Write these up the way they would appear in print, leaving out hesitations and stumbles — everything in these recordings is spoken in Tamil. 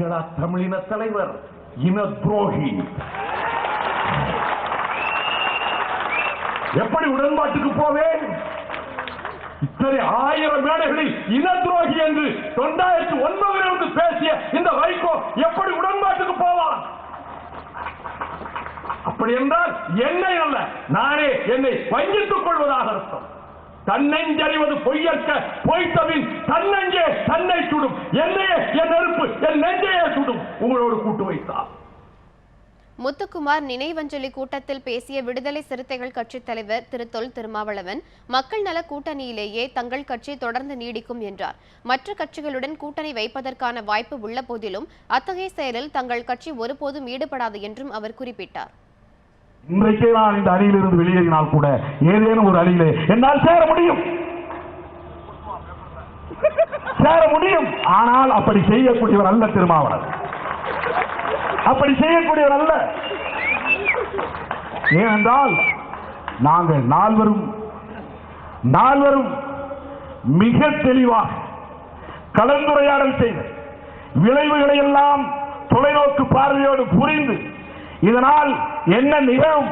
நீங்களா தமிழின தலைவர்? இன துரோகி. எப்படி உடன்பாட்டுக்கு போவேன்? இத்தனை 1000 மேடைகளில் இன துரோகி என்று 2009 பேசிய இந்த வைகோ எப்படி உடன்பாட்டுக்கு போவான்? அப்படி என்றால் என்னை அல்ல, நானே என்னை வஞ்சித்துக் கொள்வதாக அர்த்தம். தன்னெஞ்சறிவது பொய்யற்க, பொய்த்தபின் தன்னெஞ்சே தன்னை சுடும். என்னையே என் நெருப்பு என் நெஞ்சையே சுடும் உங்களோடு கூட்டு வைத்தார். முத்துக்குமார் நினைவஞ்சலி கூட்டத்தில் பேசிய விடுதலை சிறுத்தைகள் கட்சித் தலைவர் திரு தொல் திருமாவளவன் மக்கள் நல கூட்டணியிலேயே தங்கள் கட்சி தொடர்ந்து நீடிக்கும் என்றார். மற்ற கட்சிகளுடன் கூட்டணி வைப்பதற்கான வாய்ப்பு உள்ள போதிலும் அத்தகைய செயலில் தங்கள் கட்சி ஒருபோதும் ஈடுபடாது என்றும் அவர் குறிப்பிட்டார். இன்றைக்கே நான் இந்த அணியிலிருந்து வெளியேறினால் கூட ஏதேனும் ஒரு அணியிலே என்னால் சேர முடியும். ஆனால் அப்படி செய்யக்கூடியவர் அல்ல திருமாவளவன். அப்படி செய்யக்கூடியவர் அல்ல. ஏனென்றால் நாங்கள் நால்வரும் மிக தெளிவாக கலந்துரையாடல் செய்து விளைவுகளை எல்லாம் தொலைநோக்கு பார்வையோடு புரிந்து இதனால் என்ன நிகழும்,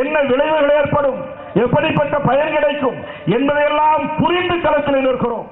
என்ன விளைவுகள் ஏற்படும், எப்படிப்பட்ட பயன் கிடைக்கும் என்பதையெல்லாம் புரிந்து களத்தில் இருக்கிறோம்.